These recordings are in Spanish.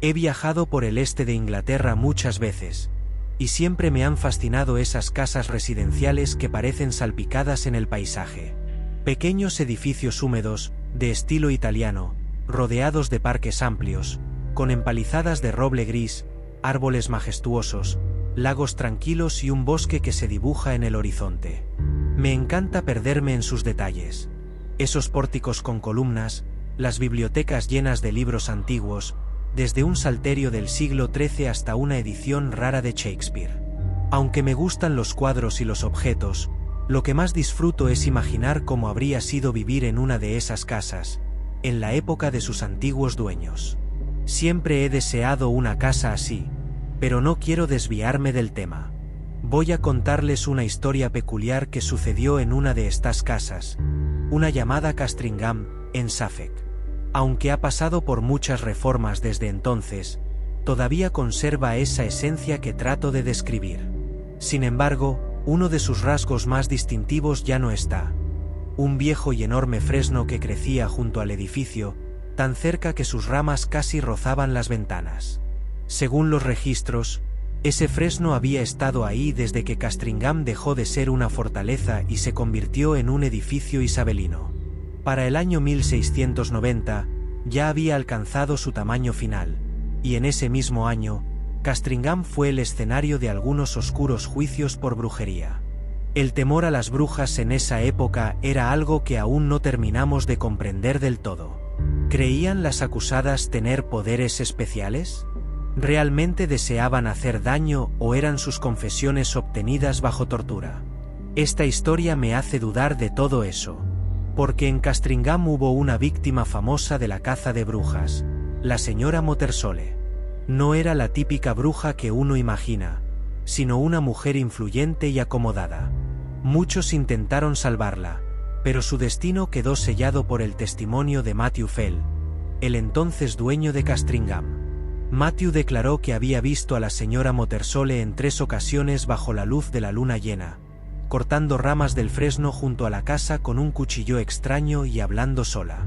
He viajado por el este de Inglaterra muchas veces, y siempre me han fascinado esas casas residenciales que parecen salpicadas en el paisaje. Pequeños edificios húmedos, de estilo italiano, rodeados de parques amplios, con empalizadas de roble gris, árboles majestuosos, lagos tranquilos y un bosque que se dibuja en el horizonte. Me encanta perderme en sus detalles. Esos pórticos con columnas, las bibliotecas llenas de libros antiguos, desde un salterio del siglo XIII hasta una edición rara de Shakespeare. Aunque me gustan los cuadros y los objetos, lo que más disfruto es imaginar cómo habría sido vivir en una de esas casas, en la época de sus antiguos dueños. Siempre he deseado una casa así, pero no quiero desviarme del tema. Voy a contarles una historia peculiar que sucedió en una de estas casas, una llamada Castringham, en Suffolk. Aunque ha pasado por muchas reformas desde entonces, todavía conserva esa esencia que trato de describir. Sin embargo, uno de sus rasgos más distintivos ya no está. Un viejo y enorme fresno que crecía junto al edificio, tan cerca que sus ramas casi rozaban las ventanas. Según los registros, ese fresno había estado ahí desde que Castringham dejó de ser una fortaleza y se convirtió en un edificio isabelino. Para el año 1690, ya había alcanzado su tamaño final, y en ese mismo año, Castringham fue el escenario de algunos oscuros juicios por brujería. El temor a las brujas en esa época era algo que aún no terminamos de comprender del todo. ¿Creían las acusadas tener poderes especiales? ¿Realmente deseaban hacer daño o eran sus confesiones obtenidas bajo tortura? Esta historia me hace dudar de todo eso. Porque en Castringham hubo una víctima famosa de la caza de brujas, la señora Motersole. No era la típica bruja que uno imagina, sino una mujer influyente y acomodada. Muchos intentaron salvarla, pero su destino quedó sellado por el testimonio de Matthew Fell, el entonces dueño de Castringham. Matthew declaró que había visto a la señora Motersole en 3 ocasiones bajo la luz de la luna llena, cortando ramas del fresno junto a la casa con un cuchillo extraño y hablando sola.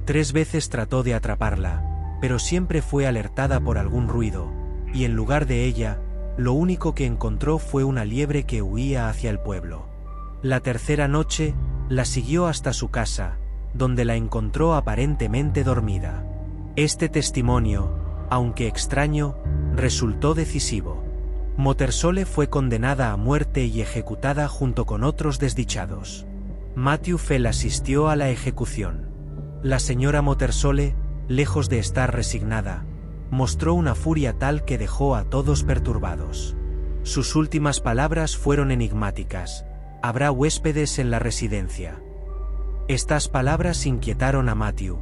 3 veces trató de atraparla, pero siempre fue alertada por algún ruido, y en lugar de ella, lo único que encontró fue una liebre que huía hacia el pueblo. La tercera noche, la siguió hasta su casa, donde la encontró aparentemente dormida. Este testimonio, aunque extraño, resultó decisivo. Motersole fue condenada a muerte y ejecutada junto con otros desdichados. Matthew Fell asistió a la ejecución. La señora Motersole, lejos de estar resignada, mostró una furia tal que dejó a todos perturbados. Sus últimas palabras fueron enigmáticas: «Habrá huéspedes en la residencia». Estas palabras inquietaron a Matthew,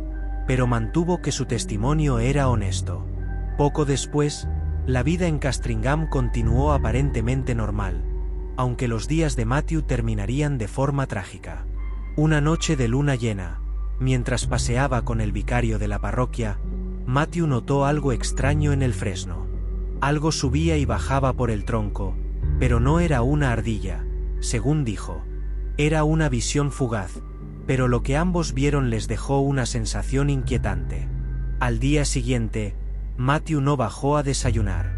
pero mantuvo que su testimonio era honesto. Poco después, la vida en Castringham continuó aparentemente normal, aunque los días de Matthew terminarían de forma trágica. Una noche de luna llena, mientras paseaba con el vicario de la parroquia, Matthew notó algo extraño en el fresno. Algo subía y bajaba por el tronco, pero no era una ardilla, según dijo. Era una visión fugaz, pero lo que ambos vieron les dejó una sensación inquietante. Al día siguiente, Matthew no bajó a desayunar.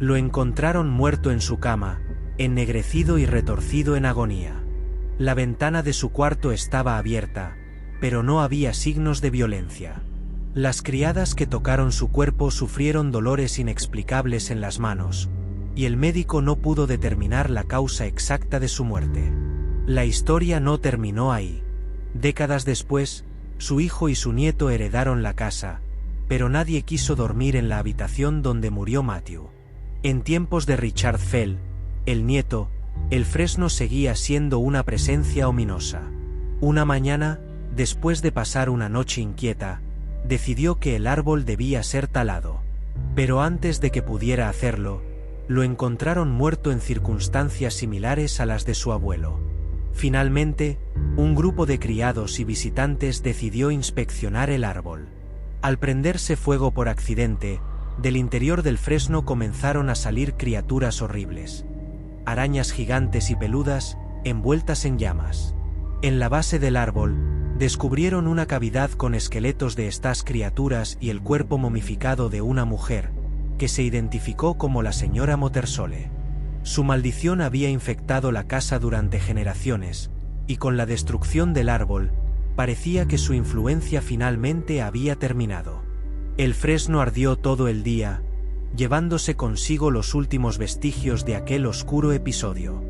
Lo encontraron muerto en su cama, ennegrecido y retorcido en agonía. La ventana de su cuarto estaba abierta, pero no había signos de violencia. Las criadas que tocaron su cuerpo sufrieron dolores inexplicables en las manos, y el médico no pudo determinar la causa exacta de su muerte. La historia no terminó ahí. Décadas después, su hijo y su nieto heredaron la casa, pero nadie quiso dormir en la habitación donde murió Matthew. En tiempos de Richard Fell, el nieto, el fresno seguía siendo una presencia ominosa. Una mañana, después de pasar una noche inquieta, decidió que el árbol debía ser talado. Pero antes de que pudiera hacerlo, lo encontraron muerto en circunstancias similares a las de su abuelo. Finalmente, un grupo de criados y visitantes decidió inspeccionar el árbol. Al prenderse fuego por accidente, del interior del fresno comenzaron a salir criaturas horribles. Arañas gigantes y peludas, envueltas en llamas. En la base del árbol, Descubrieron una cavidad con esqueletos de estas criaturas y el cuerpo momificado de una mujer, que se identificó como la señora Motersole. Su maldición había infectado la casa durante generaciones, y con la destrucción del árbol, parecía que su influencia finalmente había terminado. El fresno ardió todo el día, llevándose consigo los últimos vestigios de aquel oscuro episodio.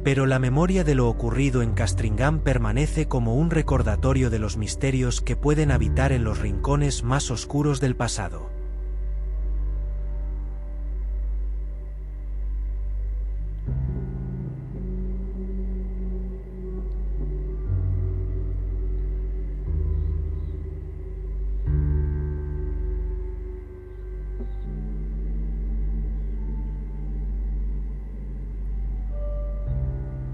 Pero la memoria de lo ocurrido en Castringham permanece como un recordatorio de los misterios que pueden habitar en los rincones más oscuros del pasado.